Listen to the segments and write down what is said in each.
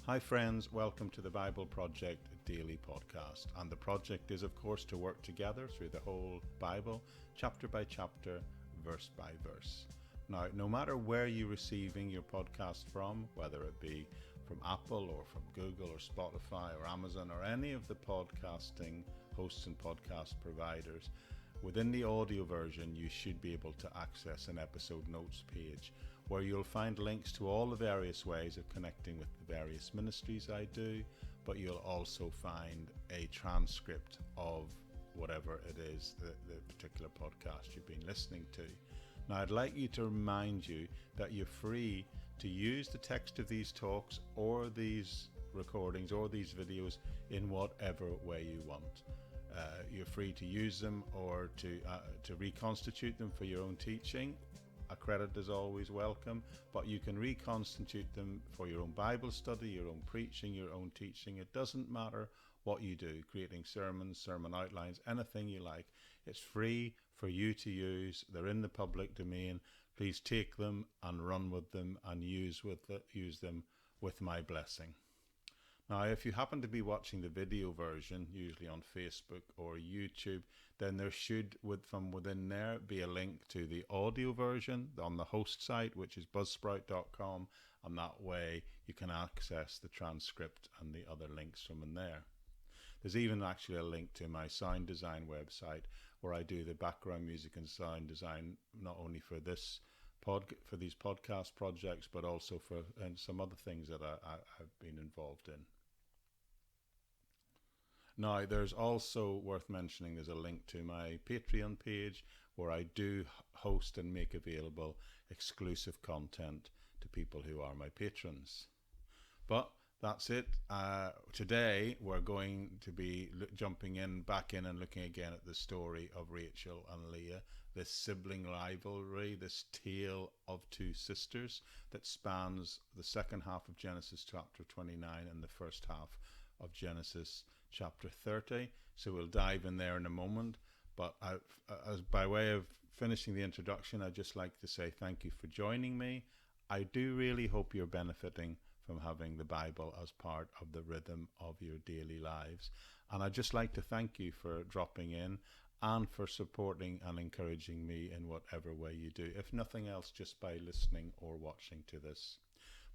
Hi friends, welcome to the Bible Project Daily Podcast. And the project is, of course, to work together through the whole Bible, chapter by chapter, verse by verse. Now, no matter where you're receiving your podcast from, whether it be from Apple or from Google or Spotify or Amazon or any of the podcasting hosts and podcast providers, within the audio version, you should be able to access an episode notes page where you'll find links to all the various ways of connecting with the various ministries I do, but you'll also find a transcript of whatever it is, the particular podcast you've been listening to. Now, I'd like you to remind you that you're free to use the text of these talks or these recordings or these videos in whatever way you want. You're free to use them or to reconstitute them for your own teaching. A credit is always welcome, but you can reconstitute them for your own Bible study, your own preaching, your own teaching. It doesn't matter what you do, creating sermons, sermon outlines, anything you like. It's free for you to use. They're in the public domain. Please take them and run with them and use them with my blessing. Now, if you happen to be watching the video version, usually on Facebook or YouTube, then there should, from within there, be a link to the audio version on the host site, which is buzzsprout.com, and that way you can access the transcript and the other links from in there. There's even actually a link to my sound design website where I do the background music and sound design, not only for these podcast projects, but also for some other things that I've been involved in. Now, there's also worth mentioning, there's a link to my Patreon page where I do host and make available exclusive content to people who are my patrons. But that's it. Today, we're going to be jumping back in and looking again at the story of Racheal and Leah, this sibling rivalry, this tale of two sisters that spans the second half of Genesis chapter 29 and the first half of Genesis chapter 30. So we'll dive in there in a moment. But as by way of finishing the introduction, I'd just like to say thank you for joining me. I do really hope you're benefiting from having the Bible as part of the rhythm of your daily lives. And I'd just like to thank you for dropping in and for supporting and encouraging me in whatever way you do, if nothing else, just by listening or watching to this.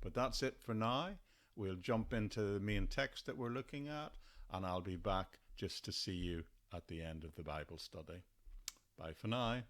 But that's it for now. We'll jump into the main text that we're looking at, and I'll be back just to see you at the end of the Bible study. Bye for now.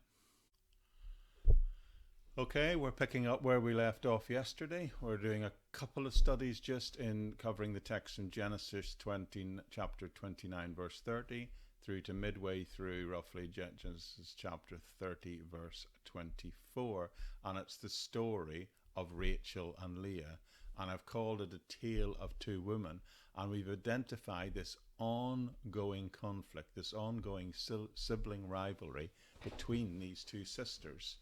Okay, we're picking up where we left off yesterday. We're doing a couple of studies just in covering the text in Genesis 20, chapter 29, verse 30, through to midway through, roughly, Genesis chapter 30, verse 24. And it's the story of Racheal and Leah. And I've called it a tale of two women. And we've identified this ongoing conflict, this ongoing sibling rivalry between these two sisters.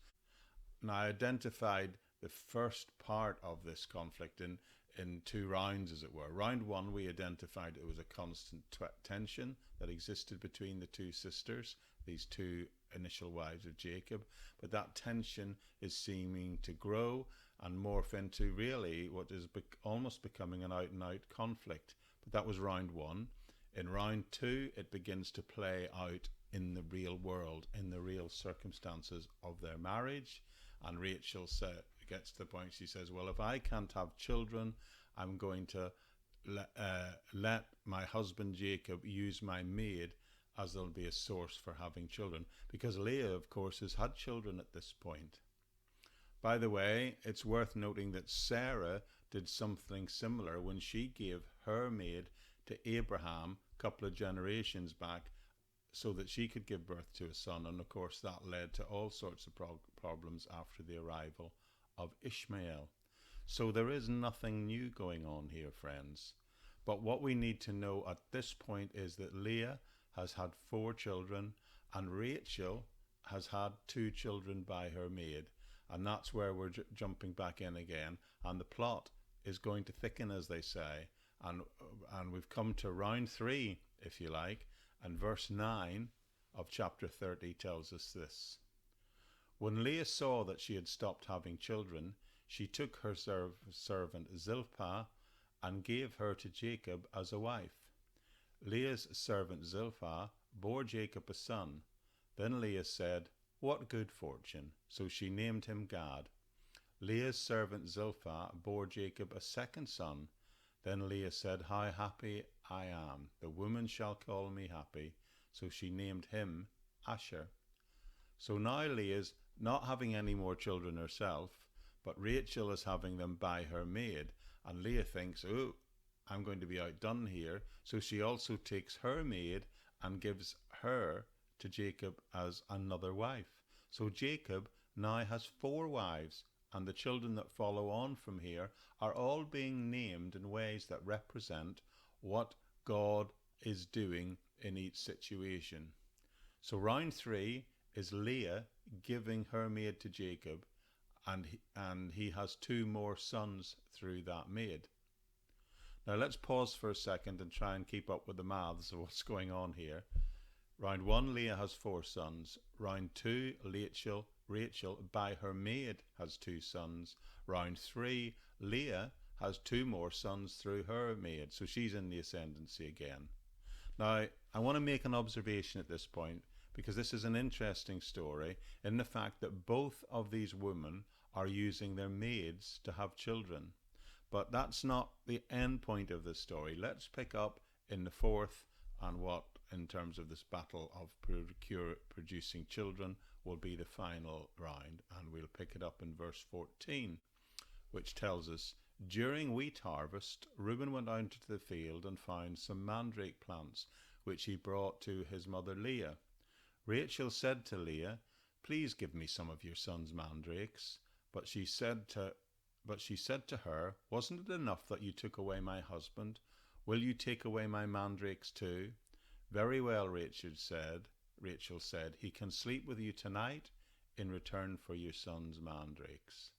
And I identified the first part of this conflict in two rounds, as it were. Round one, we identified it was a constant tension that existed between the two sisters, these two initial wives of Jacob. But that tension is seeming to grow and morph into really what is almost becoming an out-and-out conflict. But that was round one. In round two, it begins to play out in the real world, in the real circumstances of their marriage. And Racheal gets to the point, she says, well, if I can't have children, I'm going to let my husband Jacob use my maid as there'll be a source for having children. Because Leah, of course, has had children at this point. By the way, it's worth noting that Sarah did something similar when she gave her maid to Abraham a couple of generations back so that she could give birth to a son. And of course, that led to all sorts of problems after the arrival of Ishmael. So there is nothing new going on here, friends. But what we need to know at this point is that Leah has had 4 children and Racheal has had 2 children by her maid. And that's where we're jumping back in again. And the plot is going to thicken, as they say. And we've come to round 3, if you like. And verse 9 of chapter 30 tells us this. When Leah saw that she had stopped having children, she took her servant Zilpah and gave her to Jacob as a wife. Leah's servant Zilpah bore Jacob a son. Then Leah said, "What good fortune!" So she named him Gad. Leah's servant Zilpah bore Jacob a second son. Then Leah said, "How happy I am! The woman shall call me happy." So she named him Asher. So now Leah's not having any more children herself, but Racheal is having them by her maid. And Leah thinks, "Oh, I'm going to be outdone here." So she also takes her maid and gives her to Jacob as another wife. So Jacob now has 4 wives, and the children that follow on from here are all being named in ways that represent what God is doing in each situation. So round 3 is Leah giving her maid to Jacob, and he has 2 more sons through that maid. Now let's pause for a second and try and keep up with the maths of what's going on here. Round 1, Leah has 4 sons. Round 2, Racheal by her maid has 2 sons. Round 3, Leah has 2 more sons through her maid, so she's in the ascendancy again. Now, I want to make an observation at this point, because this is an interesting story in the fact that both of these women are using their maids to have children. But that's not the end point of the story. Let's pick up in the 4th, and what, in terms of this battle of producing children, will be the final round. And we'll pick it up in verse 14, which tells us, "During wheat harvest, Reuben went out into the field and found some mandrake plants, which he brought to his mother Leah. Racheal said to Leah, 'Please give me some of your son's mandrakes.' But she said to her, 'Wasn't it enough that you took away my husband? Will you take away my mandrakes too?' 'Very well,' Racheal said, 'he can sleep with you tonight in return for your son's mandrakes.'"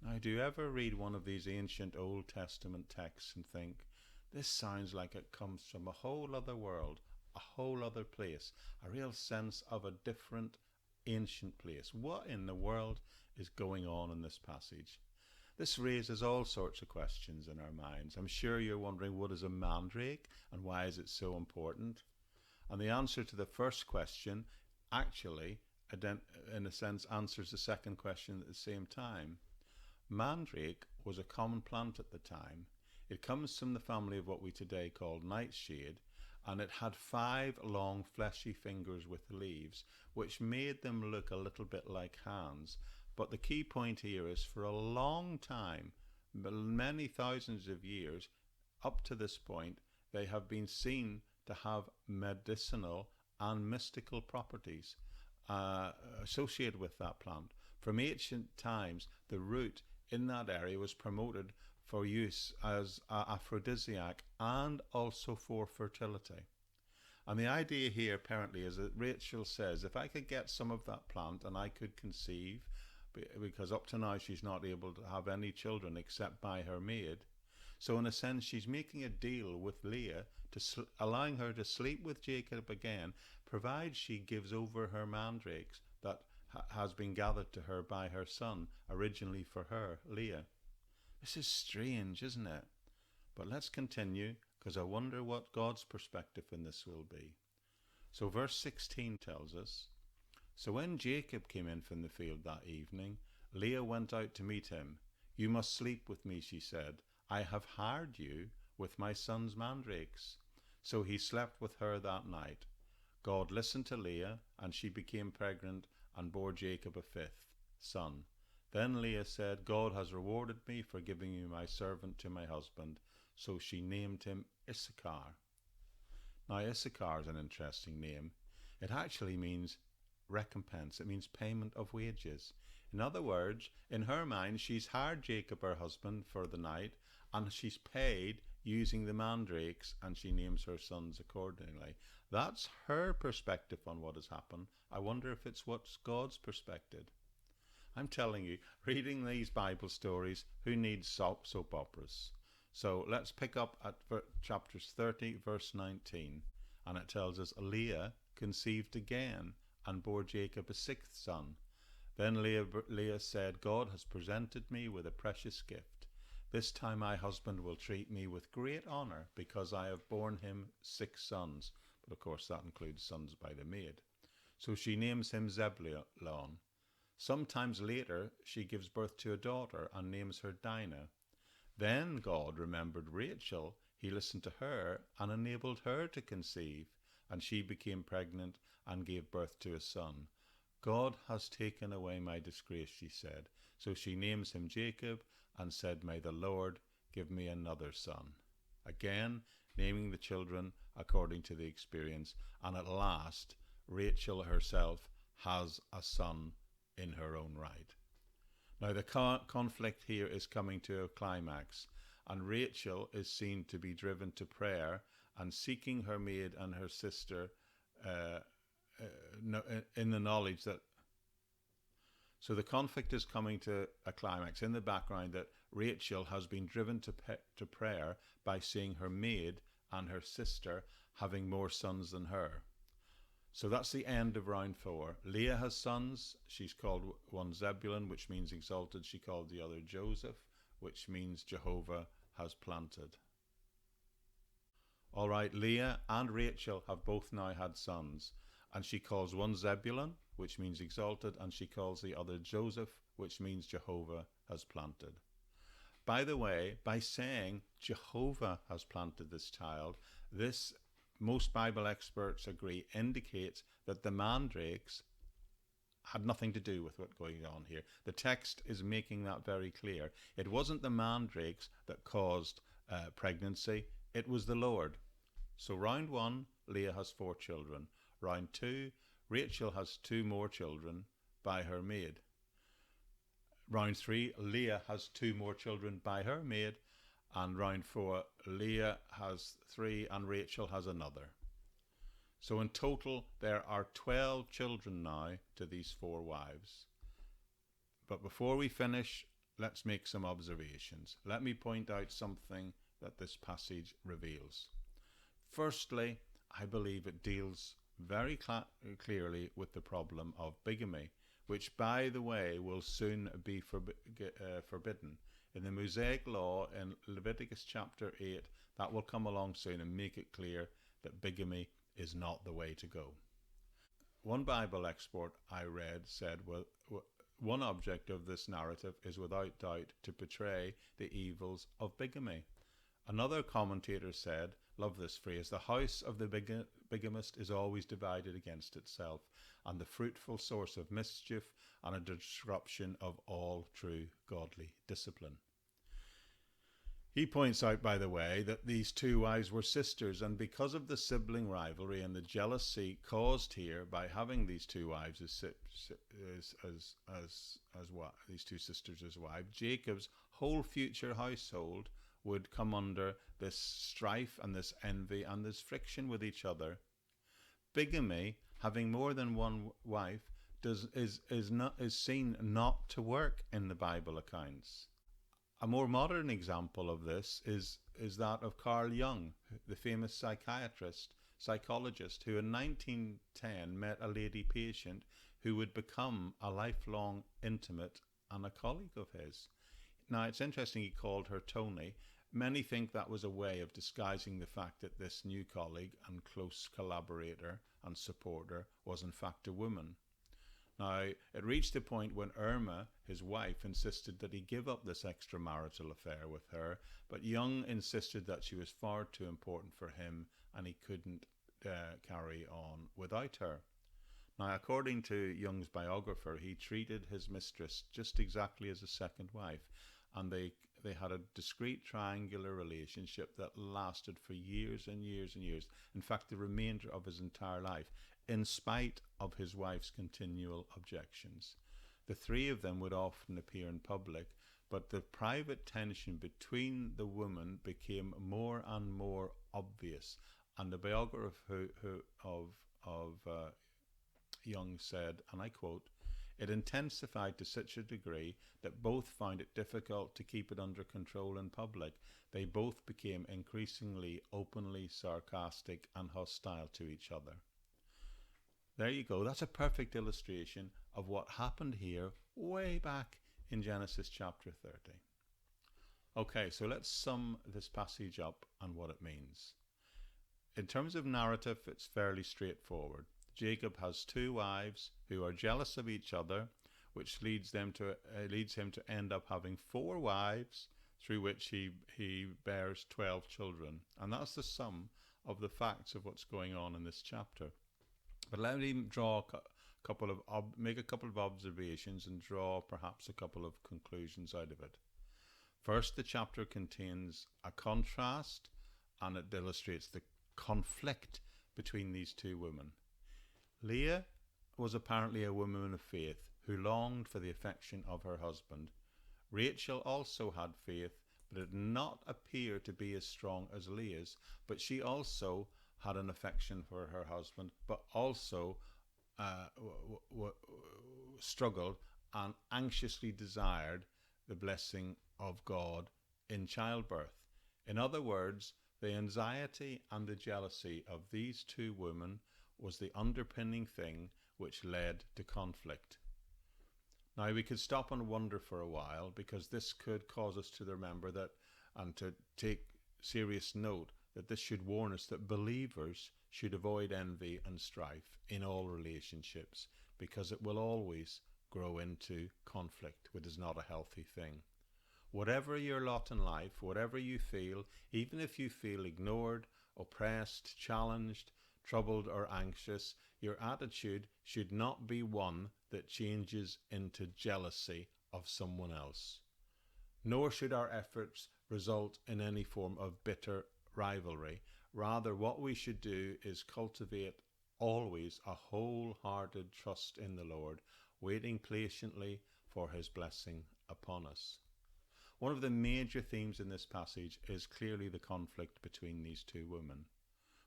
Now, do you ever read one of these ancient Old Testament texts and think, this sounds like it comes from a whole other world, a whole other place, a real sense of a different ancient place? What in the world is going on in this passage? This raises all sorts of questions in our minds. I'm sure you're wondering, what is a mandrake and why is it so important? And the answer to the first question actually, in a sense, answers the second question at the same time. Mandrake was a common plant at the time. It comes from the family of what we today call nightshade, and it had 5 long fleshy fingers with leaves, which made them look a little bit like hands. But the key point here is, for a long time, many thousands of years, up to this point, they have been seen to have medicinal and mystical properties associated with that plant. From ancient times, the root in that area was promoted for use as an aphrodisiac and also for fertility. And the idea here apparently is that Racheal says, if I could get some of that plant and I could conceive, because up to now she's not able to have any children except by her maid. So in a sense, she's making a deal with Leah, allowing her to sleep with Jacob again, provided she gives over her mandrakes that has been gathered to her by her son, originally for her, Leah. This is strange, isn't it? But let's continue, because I wonder what God's perspective in this will be. So verse 16 tells us, "So when Jacob came in from the field that evening, Leah went out to meet him. 'You must sleep with me,' she said. 'I have hired you with my son's mandrakes.' So he slept with her that night. God listened to Leah, and she became pregnant and bore Jacob a 5th son. Then Leah said, 'God has rewarded me for giving you my servant to my husband.' So she named him Issachar." Now, Issachar is an interesting name. It actually means recompense. It means payment of wages. In other words, in her mind, she's hired Jacob, her husband, for the night, and she's paid using the mandrakes, and she names her sons accordingly. That's her perspective on what has happened. I wonder if it's what's God's perspective. I'm telling you, reading these Bible stories, who needs soap operas? So let's pick up at chapters 30, verse 19. And it tells us, "Leah conceived again and bore Jacob a 6th son. Then Leah said, 'God has presented me with a precious gift.' This time my husband will treat me with great honour because I have borne him 6 sons. But of course that includes sons by the maid. So she names him Zebulun. Sometimes later she gives birth to a daughter and names her Dinah. Then God remembered Racheal. He listened to her and enabled her to conceive, and she became pregnant and gave birth to a son. God has taken away my disgrace, she said. So she names him Jacob and said, may the Lord give me another son. Again, naming the children according to the experience. And at last, Racheal herself has a son in her own right. Now the conflict here is coming to a climax, and Racheal is seen to be driven to prayer and seeking her maid and her sister in the knowledge that... So the conflict is coming to a climax in the background that Racheal has been driven to prayer by seeing her maid and her sister having more sons than her. So that's the end of round 4. Leah has sons. She's called one Zebulun, which means exalted. She called the other Joseph, which means Jehovah has planted. All right, Leah and Racheal have both now had sons, and she calls one Zebulun, which means exalted, and she calls the other Joseph, which means Jehovah has planted. By the way, by saying Jehovah has planted this child, this, most Bible experts agree, indicates that the mandrakes had nothing to do with what's going on here. The text is making that very clear. It wasn't the mandrakes that caused pregnancy, it was the Lord. So round 1, Leah has 4 children. Round 2, Racheal has 2 more children by her maid. Round 3, Leah has 2 more children by her maid. And round 4, Leah has 3 and Racheal has another. So in total, there are 12 children now to these 4 wives. But before we finish, let's make some observations. Let me point out something that this passage reveals. Firstly, I believe it deals very clearly with the problem of bigamy, which, by the way, will soon be forbidden. In the Mosaic law in Leviticus chapter 8, that will come along soon and make it clear that bigamy is not the way to go. One Bible expert I read said, well, one object of this narrative is without doubt to portray the evils of bigamy. Another commentator said, love this phrase, the house of the bigamist is always divided against itself, and the fruitful source of mischief and a disruption of all true godly discipline. He points out, by the way, that these 2 wives were sisters, and because of the sibling rivalry and the jealousy caused here by having these 2 wives these 2 sisters as wives, Jacob's whole future household would come under this strife and this envy and this friction with each other. Bigamy, having more than one wife, is seen not to work in the Bible accounts. A more modern example of this is that of Carl Jung, the famous psychologist, who in 1910 met a lady patient who would become a lifelong intimate and a colleague of his. Now, it's interesting he called her Tony. Many think that was a way of disguising the fact that this new colleague and close collaborator and supporter was in fact a woman. Now, it reached a point when Irma, his wife, insisted that he give up this extramarital affair with her, but Jung insisted that she was far too important for him and he couldn't carry on without her. Now, according to Jung's biographer, he treated his mistress just exactly as a second wife, and they had a discreet triangular relationship that lasted for years and years and years. In fact, the remainder of his entire life, in spite of his wife's continual objections. The 3 of them would often appear in public, but the private tension between the women became more and more obvious. And the biographer of Jung said, and I quote, "It intensified to such a degree that both found it difficult to keep it under control in public. They both became increasingly openly sarcastic and hostile to each other." There you go. That's a perfect illustration of what happened here way back in Genesis chapter 30. Okay, so let's sum this passage up and what it means. In terms of narrative, it's fairly straightforward. Jacob has two wives who are jealous of each other, which leads him to end up having four wives, through which he bears 12 children. And that's the sum of the facts of what's going on in this chapter. But let me make a couple of observations and draw perhaps a couple of conclusions out of it. First, the chapter contains a contrast, and it illustrates the conflict between these two women. Leah was apparently a woman of faith who longed for the affection of her husband. Racheal also had faith, but it did not appear to be as strong as Leah's, but she also had an affection for her husband, but also struggled and anxiously desired the blessing of God in childbirth. In other words, the anxiety and the jealousy of these two women was the underpinning thing which led to conflict. Now, we could stop and wonder for a while, because this could cause us to remember that and to take serious note that this should warn us that believers should avoid envy and strife in all relationships, because it will always grow into conflict, which is not a healthy thing. Whatever your lot in life, whatever you feel, even if you feel ignored, oppressed, challenged, troubled or anxious, your attitude should not be one that changes into jealousy of someone else. Nor should our efforts result in any form of bitter rivalry. Rather, what we should do is cultivate always a wholehearted trust in the Lord, waiting patiently for his blessing upon us. One of the major themes in this passage is clearly the conflict between these two women.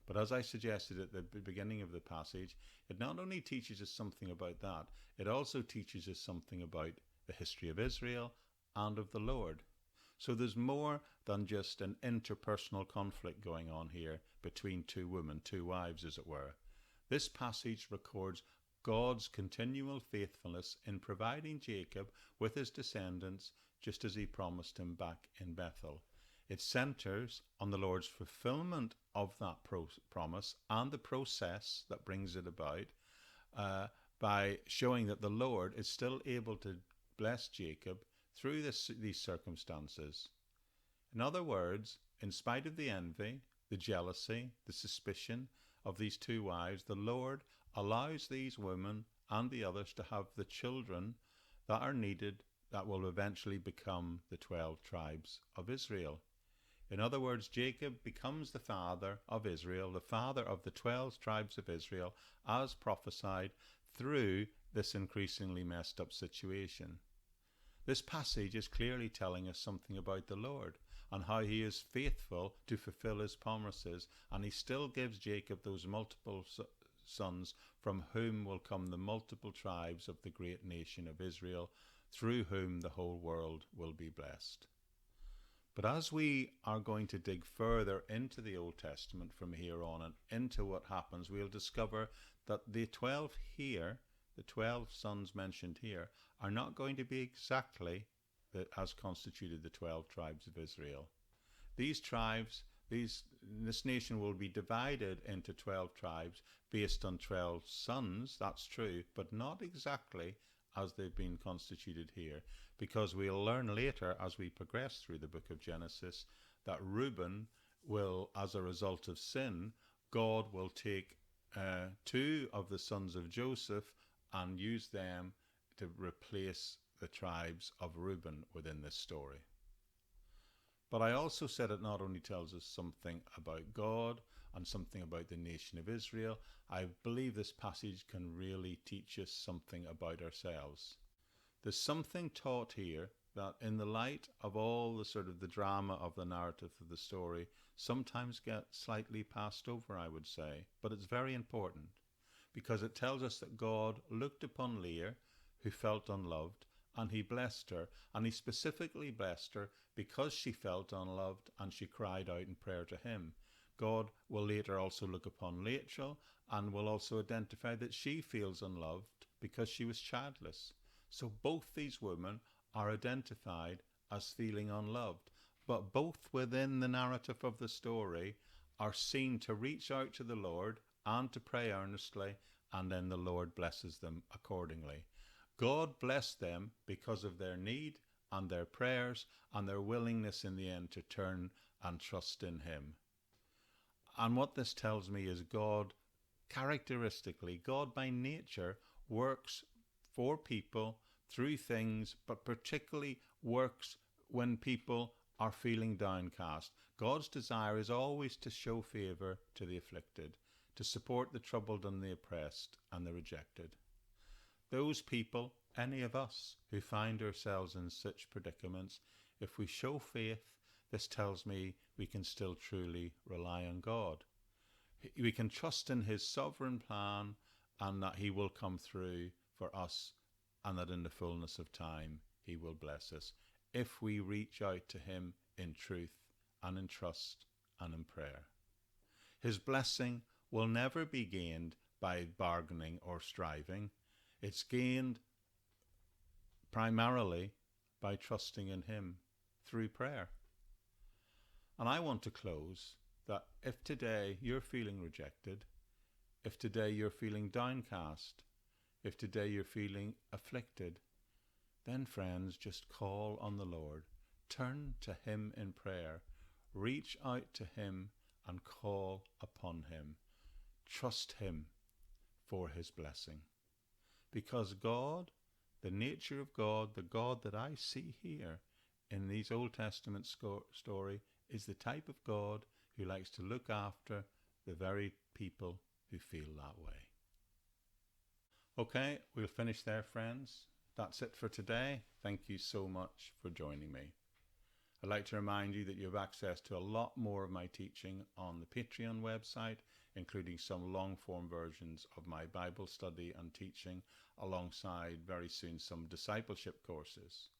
But as I suggested at the beginning of the passage, it not only teaches us something about that, it also teaches us something about the history of Israel and of the Lord. So there's more than just an interpersonal conflict going on here between two women, two wives as it were. This passage records God's continual faithfulness in providing Jacob with his descendants, just as he promised him back in Bethel. It centers on the Lord's fulfillment of that promise and the process that brings it about, by showing that the Lord is still able to bless Jacob through these circumstances. In other words, in spite of the envy, the jealousy, the suspicion of these two wives, the Lord allows these women and the others to have the children that are needed, that will eventually become the 12 tribes of Israel. In other words, Jacob becomes the father of Israel, the father of the 12 tribes of Israel, as prophesied through this increasingly messed up situation. This passage is clearly telling us something about the Lord and how he is faithful to fulfill his promises, and he still gives Jacob those multiple sons from whom will come the multiple tribes of the great nation of Israel, through whom the whole world will be blessed. But as we are going to dig further into the Old Testament from here on and into what happens, we'll discover that the 12 here, the 12 sons mentioned here, are not going to be exactly as constituted the 12 tribes of Israel. These tribes, this nation will be divided into 12 tribes based on 12 sons, that's true, but not exactly as they've been constituted here, because we'll learn later as we progress through the book of Genesis that Reuben will, as a result of sin, God will take two of the sons of Joseph and use them to replace the tribes of Reuben within this story. But I also said it not only tells us something about God and something about the nation of Israel, I believe this passage can really teach us something about ourselves. There's something taught here that, in the light of all the sort of the drama of the narrative of the story, sometimes get slightly passed over, I would say. But it's very important, because it tells us that God looked upon Leah, who felt unloved, and he blessed her. And he specifically blessed her because she felt unloved and she cried out in prayer to him. God will later also look upon Racheal and will also identify that she feels unloved because she was childless. So both these women are identified as feeling unloved. but both within the narrative of the story are seen to reach out to the Lord and to pray earnestly, and then the Lord blesses them accordingly. God blessed them because of their need and their prayers and their willingness in the end to turn and trust in Him. And what this tells me is God, characteristically, God by nature works for people through things, but particularly works when people are feeling downcast. God's desire is always to show favour to the afflicted, to support the troubled and the oppressed and the rejected. Those people, any of us who find ourselves in such predicaments, if we show faith, this tells me we can still truly rely on God. We can trust in His sovereign plan and that He will come through for us, and that in the fullness of time He will bless us if we reach out to Him in truth and in trust and in prayer. His blessing will never be gained by bargaining or striving. It's gained primarily by trusting in Him through prayer. And I want to close that if today you're feeling rejected, if today you're feeling downcast, if today you're feeling afflicted, then friends, just call on the Lord. Turn to Him in prayer. Reach out to Him and call upon Him. Trust Him for His blessing. Because God, the nature of God, the God that I see here in these Old Testament story, is the type of God who likes to look after the very people who feel that way. Okay, we'll finish there, friends. That's it for today. Thank you so much for joining me. I'd like to remind you that you have access to a lot more of my teaching on the Patreon website, including some long-form versions of my Bible study and teaching, alongside very soon some discipleship courses.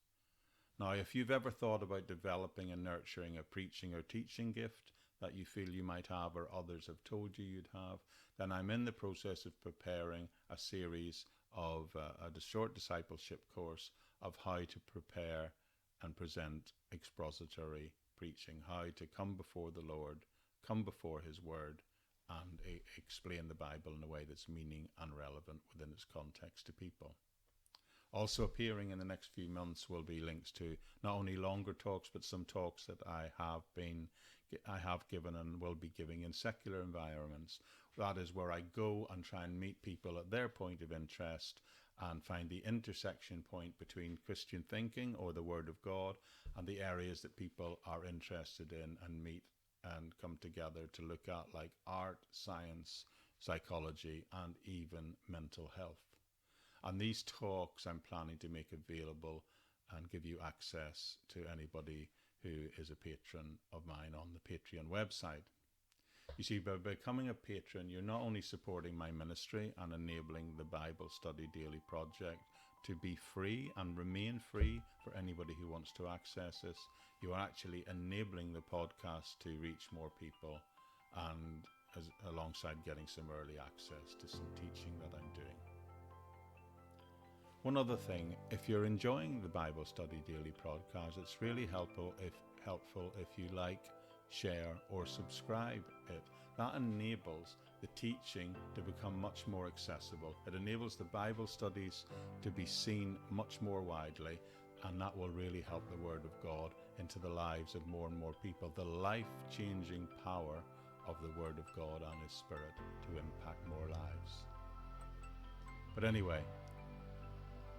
Now, if you've ever thought about developing and nurturing a preaching or teaching gift that you feel you might have or others have told you you'd have, then I'm in the process of preparing a series of a short discipleship course of how to prepare and present expository preaching, how to come before the Lord, come before His Word, and explain the Bible in a way that's meaning and relevant within its context to people. Also appearing in the next few months will be links to not only longer talks, but some talks that I have given and will be giving in secular environments. That is where I go and try and meet people at their point of interest and find the intersection point between Christian thinking or the Word of God and the areas that people are interested in, and meet and come together to look at, like art, science, psychology, and even mental health. And these talks I'm planning to make available and give you access to anybody who is a patron of mine on the Patreon website. You see, by becoming a patron, you're not only supporting my ministry and enabling the Bible Study Daily project to be free and remain free for anybody who wants to access this, you are actually enabling the podcast to reach more people, and alongside getting some early access to some teaching that I'm doing. One other thing, if you're enjoying the Bible Study Daily podcast, it's really helpful if you like, share, or subscribe it. That enables the teaching to become much more accessible. It enables the Bible studies to be seen much more widely, and that will really help the Word of God into the lives of more and more people. The life-changing power of the Word of God and His Spirit to impact more lives. But anyway,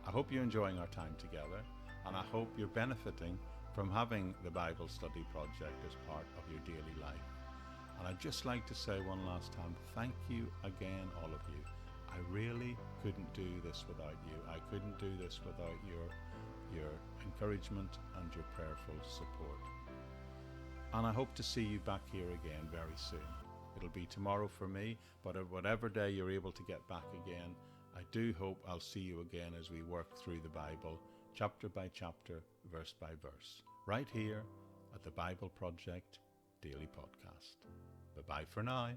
I hope you're enjoying our time together, and I hope you're benefiting from having the Bible Study Project as part of your daily life. And I'd just like to say one last time, thank you again, all of you. I really couldn't do this without you. I couldn't do this without your encouragement and your prayerful support. And I hope to see you back here again very soon. It'll be tomorrow for me, but at whatever day you're able to get back again, I do hope I'll see you again as we work through the Bible, chapter by chapter, verse by verse, right here at the Bible Project Daily Podcast. Bye-bye for now.